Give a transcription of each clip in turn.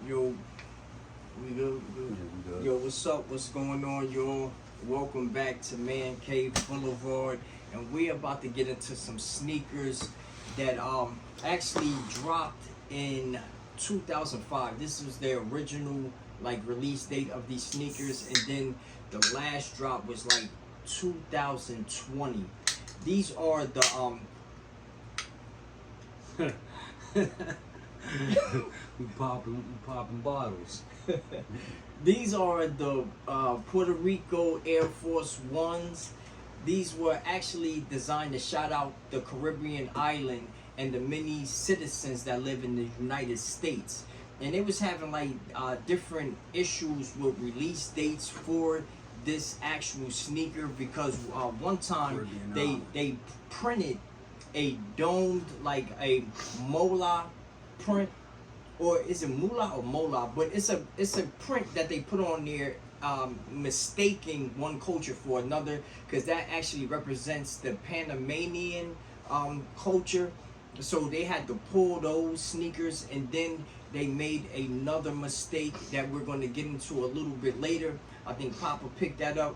Yo, we good? Yeah, we good. Yo, what's up? What's going on, y'all? Welcome back to Man Cave Boulevard, and we're about to get into some sneakers that actually dropped in 2005. This was their original release date of these sneakers, and then the last drop was 2020. These are the we popping bottles. These are the Puerto Rico Air Force Ones. These were actually designed to shout out the Caribbean island and the many citizens that live in the United States. And it was having different issues with release dates for this actual sneaker because one time they printed a domed a mola print, or is it mula or mola? But it's a print that they put on there, mistaking one culture for another, because that actually represents the Panamanian culture. So they had to pull those sneakers, and then they made another mistake that we're going to get into a little bit later. I think Papa picked that up.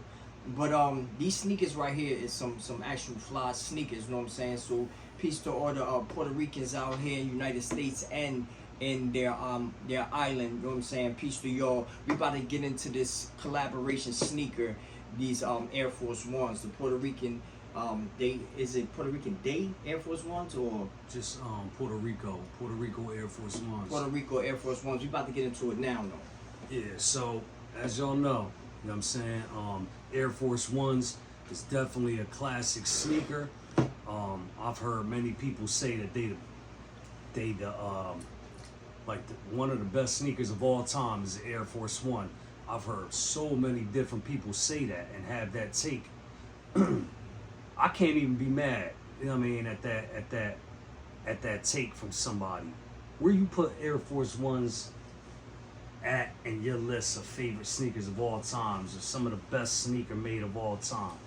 But these sneakers right here is some actual fly sneakers, you know what I'm saying? So peace to all the Puerto Ricans out here in the United States and in their island, you know what I'm saying? Peace to y'all. We about to get into this collaboration sneaker, these Air Force Ones, the Puerto Rican is it Puerto Rican Day Air Force Ones or just Puerto Rico Air Force Ones. Puerto Rico Air Force Ones. We about to get into it now though. Yeah, so as y'all know what I'm saying, Air Force Ones is definitely a classic sneaker. I've heard many people say that they one of the best sneakers of all time is the Air Force One. I've heard so many different people say that and have that take. I can't even be mad, you know what I mean, at that take from somebody. Where you put Air Force Ones at in your list of favorite sneakers of all times, or some of the best sneaker made of all time?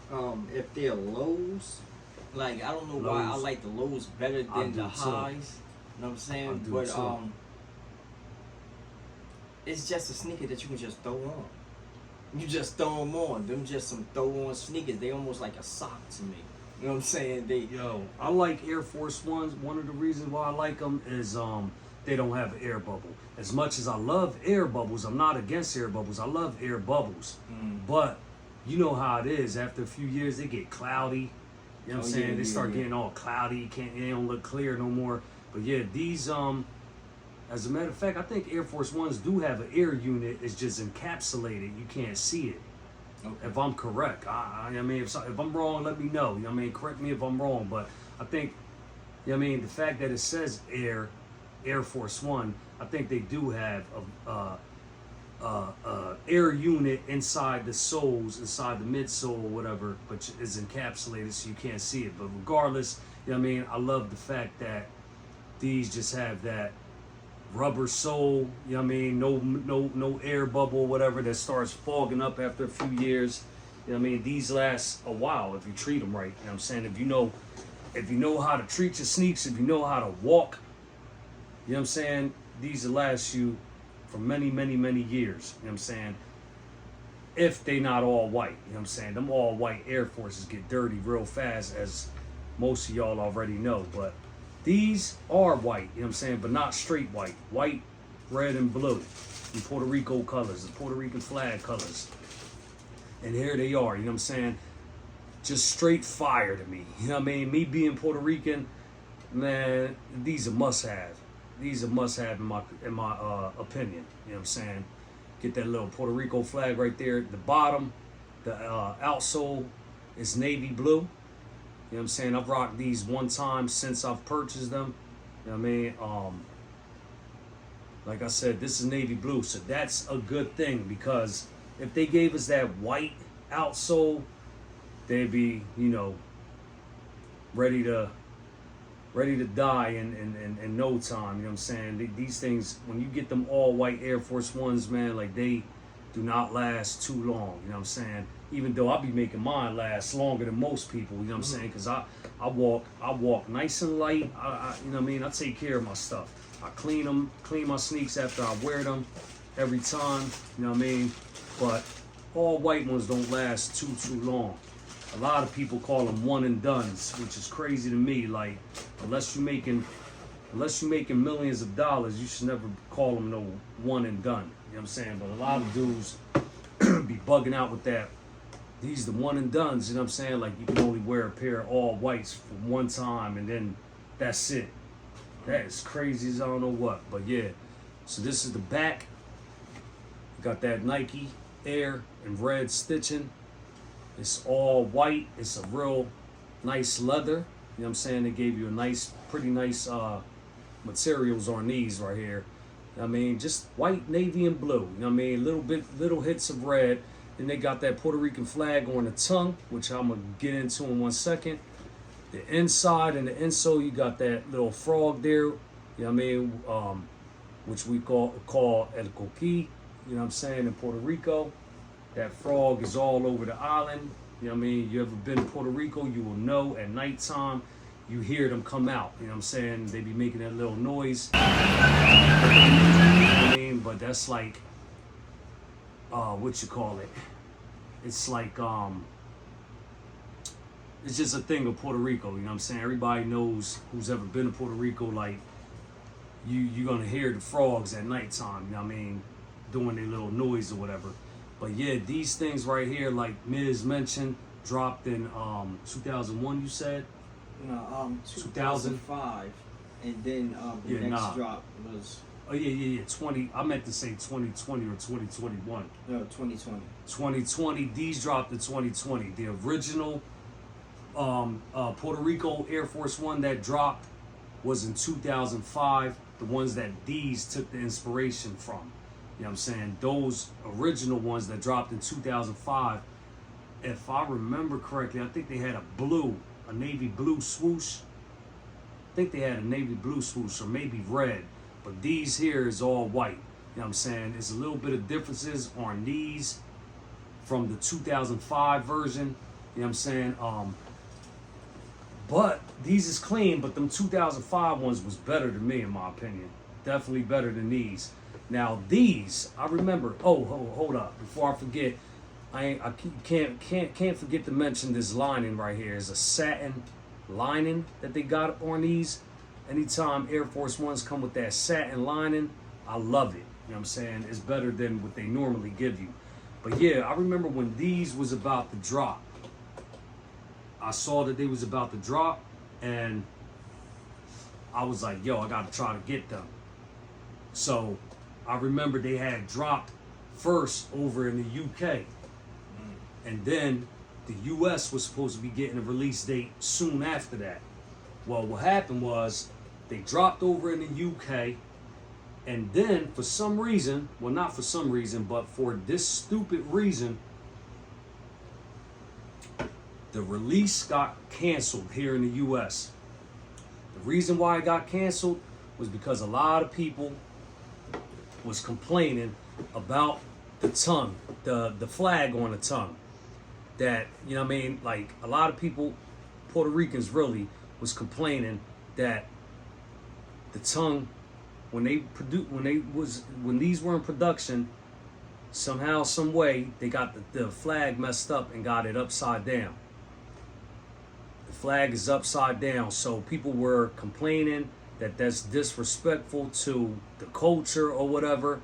If they're lows, I don't know why I like the lows better than the highs. You know what I'm saying? But it's just a sneaker that you can just throw on. You just throw them on. Them just some throw-on sneakers. They almost like a sock to me. You know what I'm saying? I like Air Force Ones. One of the reasons why I like them is they don't have an air bubble. As much as I love air bubbles, I'm not against air bubbles. I love air bubbles. But you know how it is. After a few years, they get cloudy. You know what I'm saying? They start getting all cloudy. They don't look clear no more. But yeah, these as a matter of fact, I think Air Force Ones do have an air unit. It's just encapsulated. You can't see it. Okay. If I'm correct. I mean, if I'm wrong, let me know. You know what I mean? Correct me if I'm wrong. But I think, you know what I mean, the fact that it says Air Force One, I think they do have a air unit inside the soles, inside the midsole or whatever, but it's encapsulated so you can't see it. But regardless, you know what I mean, I love the fact that these just have that rubber sole, you know what I mean, no air bubble or whatever that starts fogging up after a few years. You know what I mean? These last a while if you treat them right. You know what I'm saying? If you know how to treat your sneaks, if you know how to walk, you know what I'm saying, these will last you for many, many, many years. You know what I'm saying? If they not all white, you know what I'm saying? Them all white Air Forces get dirty real fast, as most of y'all already know, but these are white, you know what I'm saying, but not straight white. White, red, and blue. In Puerto Rico colors, the Puerto Rican flag colors. And here they are, you know what I'm saying? Just straight fire to me. You know what I mean? Me being Puerto Rican, man, these are must-have. These are must-have in my opinion. You know what I'm saying? Get that little Puerto Rico flag right there at the bottom. The outsole is navy blue. You know what I'm saying? I've rocked these one time since I've purchased them. You know what I mean? Like I said, this is navy blue, so that's a good thing, because if they gave us that white outsole, they'd be, you know, ready to die in no time. You know what I'm saying? These things, when you get them all white Air Force Ones, man, they do not last too long. You know what I'm saying? Even though I be making mine last longer than most people, you know what I'm saying? Because I walk nice and light. You know what I mean? I take care of my stuff. I clean my sneaks after I wear them every time, you know what I mean? But all white ones don't last too long. A lot of people call them one and dones, which is crazy to me. Like, unless you're making millions of dollars, you should never call them no one and done. You know what I'm saying? But a lot of dudes be bugging out with that. These the one and dones, you know what I'm saying? Like, you can only wear a pair of all whites for one time and then that's it. That is crazy as I don't know what. But yeah, so this is the back. Got that Nike Air and red stitching. It's all white. It's a real nice leather. You know what I'm saying? They gave you a nice, pretty nice materials on these right here. I mean, just white, navy, and blue. You know what I mean? Little hits of red. Then they got that Puerto Rican flag on the tongue, which I'm gonna get into in 1 second. The inside and the insole, you got that little frog there. You know what I mean? Which we call el coqui. You know what I'm saying? In Puerto Rico, that frog is all over the island. You know what I mean? You ever been to Puerto Rico, you will know at nighttime, you hear them come out. You know what I'm saying? They be making that little noise. You know what I mean? But that's like, what you call it? It's like, it's just a thing of Puerto Rico. You know what I'm saying? Everybody knows who's ever been to Puerto Rico, like, you're gonna hear the frogs at nighttime. You know what I mean? Doing their little noise or whatever. But yeah, these things right here, like Miz mentioned, dropped in 2001, you said? No, 2005. And then the next drop was... Oh yeah, 20. I meant to say 2020 or 2021. No, 2020. 2020, these dropped in 2020. The original Puerto Rico Air Force One that dropped was in 2005. The ones that these took the inspiration from. You know what I'm saying? Those original ones that dropped in 2005, if I remember correctly, I think they had a navy blue swoosh. I think they had a navy blue swoosh or maybe red, but these here is all white. You know what I'm saying? There's a little bit of differences on these from the 2005 version. You know what I'm saying? But these is clean, but them 2005 ones was better to me in my opinion. Definitely better than these. Now these, I remember. Oh, hold up! Before I forget, I can't forget to mention this lining right here. Is a satin lining that they got on these. Anytime Air Force Ones come with that satin lining, I love it. You know what I'm saying? It's better than what they normally give you. But yeah, I remember when these was about to drop. I saw that they was about to drop, and I was like, yo, I gotta try to get them. So I remember they had dropped first over in the UK. And then the US was supposed to be getting a release date soon after that. Well, what happened was they dropped over in the UK, and then for some reason, well, not for some reason, but for this stupid reason, the release got canceled here in the US. The reason why it got canceled was because a lot of people was complaining about the tongue, the flag on the tongue. That, you know what I mean, like a lot of people, Puerto Ricans really, was complaining that the tongue, when these were in production, somehow, some way, they got the flag messed up and got it upside down. The flag is upside down, so people were complaining that that's disrespectful to the culture or whatever.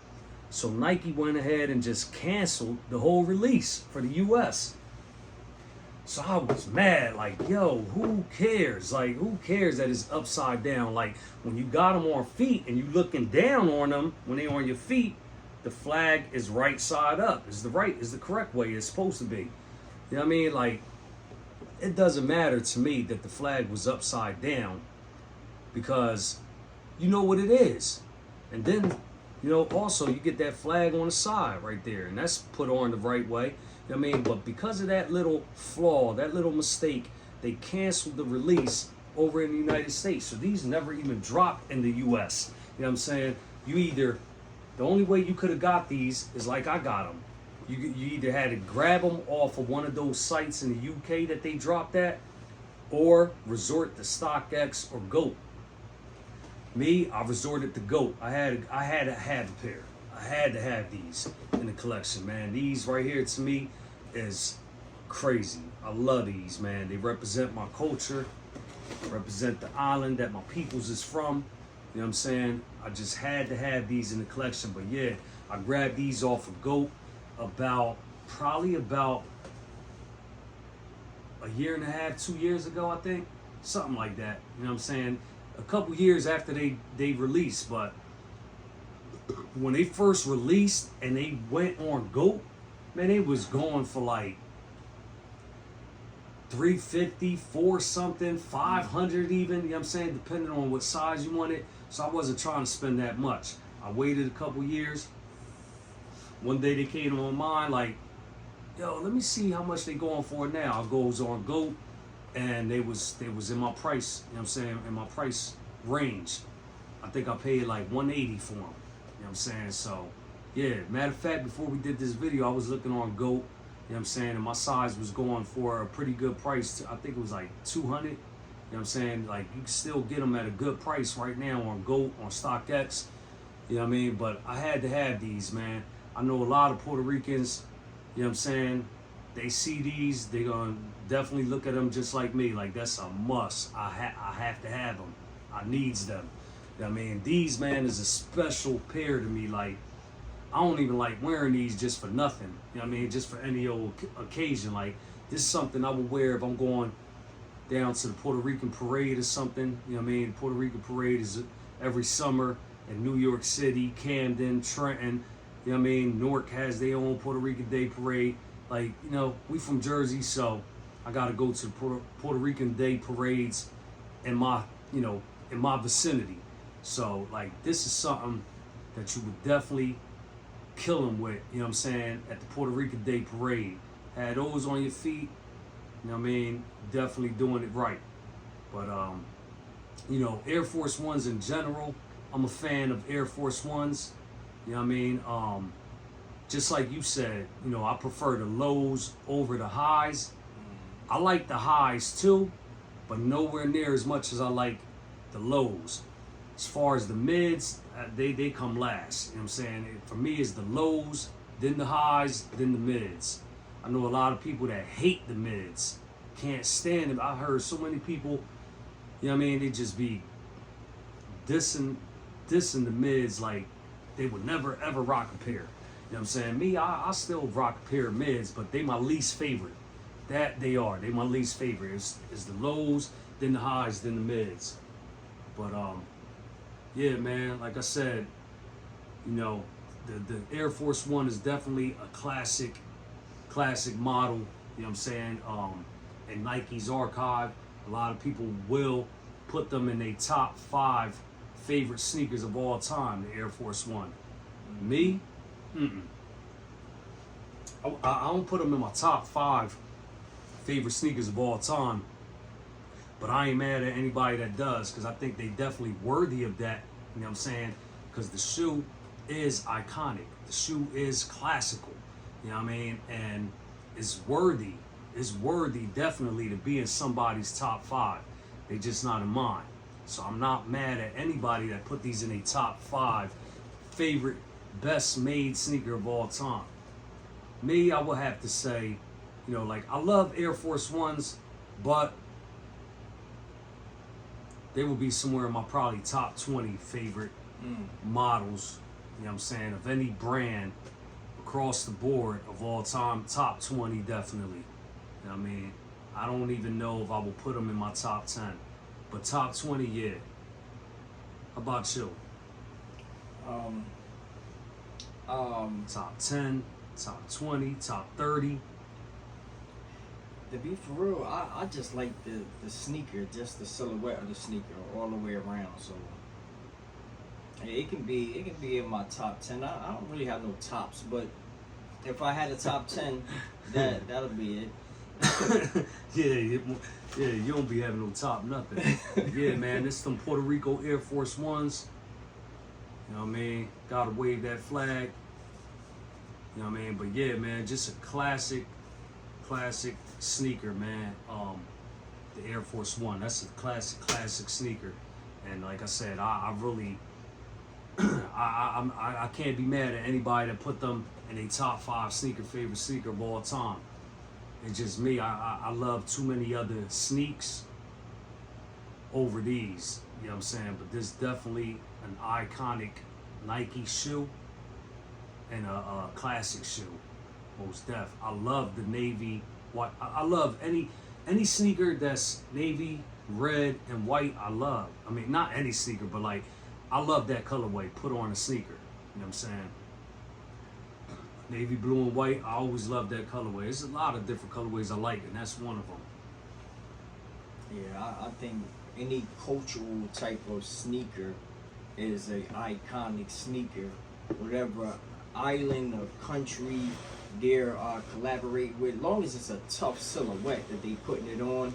So Nike went ahead and just canceled the whole release for the US. So I was mad, like, yo, who cares? Like, who cares that it's upside down? Like, when you got them on feet and you looking down on them, when they on your feet, the flag is right side up. Is the correct way it's supposed to be. You know what I mean? Like, it doesn't matter to me that the flag was upside down, because you know what it is. And then, you know, also you get that flag on the side right there, and that's put on the right way. You know what I mean? But because of that little flaw, that little mistake, they canceled the release over in the United States. So these never even dropped in the US. You know what I'm saying? The only way you could have got these is like I got them. You either had to grab them off of one of those sites in the UK that they dropped at, or resort to StockX or GOAT. Me, I resorted to GOAT. I had to have a pair. I had to have these in the collection, man. These right here to me is crazy. I love these, man. They represent my culture, represent the island that my peoples is from. You know what I'm saying? I just had to have these in the collection. But yeah, I grabbed these off of GOAT probably about a year and a half, 2 years ago, I think. Something like that. You know what I'm saying? A couple years after they released, but when they first released and they went on GOAT, man, they was going for like $350, $4 something, $500 even, you know what I'm saying, depending on what size you wanted. So I wasn't trying to spend that much. I waited a couple years. One day they came on my mind like, yo, let me see how much they going for now. I goes on GOAT and they was in my price, you know what I'm saying, in my price range. I think I paid like $180 for them. You know what I'm saying? So yeah, matter of fact, before we did this video, I was looking on GOAT. You know what I'm saying? And my size was going for a pretty good price. I think it was like 200. You know what I'm saying? Like, you can still get them at a good price right now on GOAT, on StockX. You know what I mean? But I had to have these, man. I know a lot of Puerto Ricans, you know what I'm saying? They see these, they gonna definitely look at them just like me. Like, that's a must. I have to have them. I needs them. You know what I mean? These, man, is a special pair to me. Like, I don't even like wearing these just for nothing. You know what I mean? Just for any old occasion. Like, this is something I would wear if I'm going down to the Puerto Rican parade or something. You know what I mean? Puerto Rican parade is every summer in New York City, Camden, Trenton. You know what I mean? Newark has their own Puerto Rican Day parade. Like, you know, we from Jersey, so I got to go to the Puerto Rican Day parades in my, you know, in my vicinity. So, like, this is something that you would definitely kill them with, you know what I'm saying, at the Puerto Rican Day parade. Had those on your feet, you know what I mean, definitely doing it right. But you know, Air Force Ones in general, I'm a fan of Air Force Ones, you know what I mean. Just like you said, you know, I prefer the lows over the highs. I like the highs too, but nowhere near as much as I like the lows. As far as the mids, they come last. You know what I'm saying? For me, it's the lows, then the highs, then the mids. I know a lot of people that hate the mids, can't stand it. I heard so many people, you know what I mean, they just be dissing the mids like they would never ever rock a pair. You know what I'm saying? Me, I still rock a pair of mids, but they my least favorite. That they are. They my least favorite. It's the lows, then the highs, then the mids. But yeah, man, like I said, you know, the Air Force One is definitely a classic model, you know what I'm saying? In Nike's archive, a lot of people will put them in their top 5 favorite sneakers of all time, the Air Force One. Me, I don't put them in my top 5 favorite sneakers of all time. But I ain't mad at anybody that does, because I think they definitely worthy of that, you know what I'm saying? Because the shoe is iconic. The shoe is classical, you know what I mean? And it's worthy definitely to be in somebody's top 5. They just not in mine. So I'm not mad at anybody that put these in a top 5 favorite, best made sneaker of all time. Me, I would have to say, you know, like, I love Air Force Ones, but they will be somewhere in my probably top 20 favorite models, you know what I'm saying, of any brand across the board of all time. Top 20 definitely. You know what I mean? I don't even know if I will put them in my top 10. But top 20, yeah. How about you? Top 10, top 20, top 30. To be for real, I just like the sneaker, just the silhouette of the sneaker all the way around. So it can be in my top 10. I don't really have no tops, but if I had a top 10, that'll be it. Yeah, you don't be having no top nothing. Yeah, man, this some Puerto Rico Air Force Ones. You know what I mean? Gotta wave that flag. You know what I mean? But yeah, man, just a classic sneaker, man. The Air Force One. That's a classic sneaker. And like I said, I really, I can't be mad at anybody that put them in a top 5 favorite sneaker of all time. It's just me. I love too many other sneaks over these. You know what I'm saying? But this definitely an iconic Nike shoe and a classic shoe. Most def. I love the navy white. I love any sneaker that's navy, red, and white. I love. I mean, not any sneaker, but like I love that colorway. Put on a sneaker. You know what I'm saying? Navy blue and white. I always love that colorway. There's a lot of different colorways I like, and that's one of them. Yeah, I think any cultural type of sneaker is a iconic sneaker. Whatever island or country they're collaborate with, as long as it's a tough silhouette that they putting it on,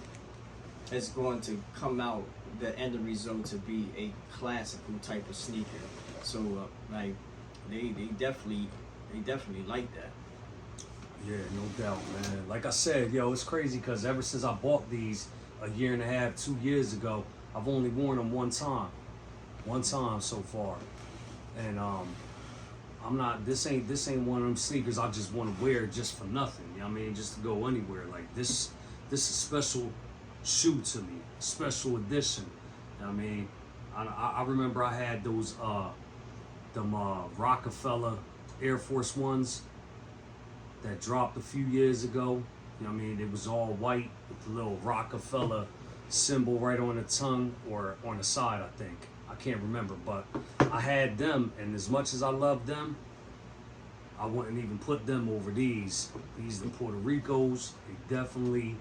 it's going to come out the end result to be a classical type of sneaker. So like they definitely like that. Yeah, no doubt, man. Like I said, yo, it's crazy because ever since I bought these a year and a half, 2 years ago, I've only worn them one time so far, and I'm not. This ain't one of them sneakers I just want to wear just for nothing. You know what I mean? Just to go anywhere. Like this is a special shoe to me, special edition. You know what I mean? I remember I had those them Rockefeller Air Force Ones that dropped a few years ago. You know what I mean? It was all white with the little Rockefeller symbol right on the tongue or on the side, I think. I can't remember, but I had them, and as much as I love them, I wouldn't even put them over these. These are the Puerto Ricos. They definitely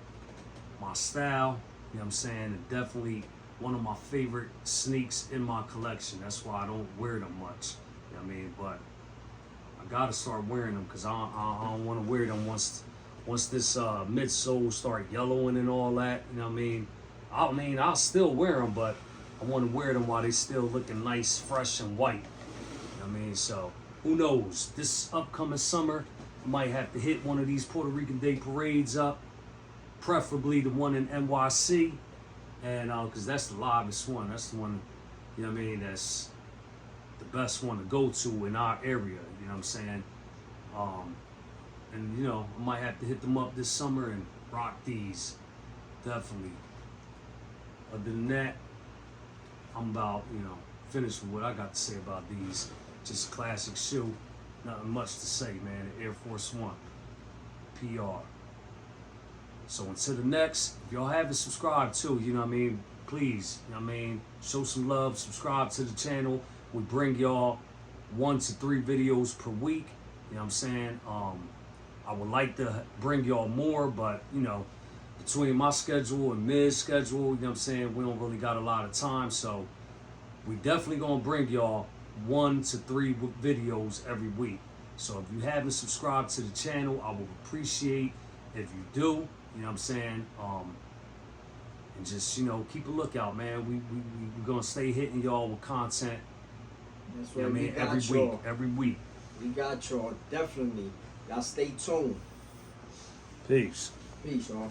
my style. You know what I'm saying? And definitely one of my favorite sneaks in my collection. That's why I don't wear them much. You know what I mean? But I gotta start wearing them because I don't want to wear them once this midsole start yellowing and all that. You know what I mean? I'll still wear them, but I want to wear them while they still looking nice, fresh, and white. You know what I mean? So who knows? This upcoming summer, I might have to hit one of these Puerto Rican Day parades up, preferably the one in NYC, and because that's the livest one. That's the one, you know what I mean? That's the best one to go to in our area. You know what I'm saying? And you know, I might have to hit them up this summer and rock these, definitely. Other than that, I'm about, finished with what I got to say about these. Just classic shoe. Nothing much to say, man. The Air Force One. PR. So until the next, if y'all haven't subscribed too, you know what I mean, please, you know what I mean, show some love, subscribe to the channel. We bring y'all 1 to 3 videos per week. You know what I'm saying? I would like to bring y'all more, but between my schedule and Miz's schedule, you know what I'm saying, we don't really got a lot of time, so we definitely gonna bring y'all 1 to 3 videos every week. So if you haven't subscribed to the channel, I would appreciate if you do, you know what I'm saying, and just, keep a lookout, man. We're gonna stay hitting y'all with content. That's You know right. what I mean? Every week. We got y'all, definitely. Y'all stay tuned. Peace. Peace, y'all.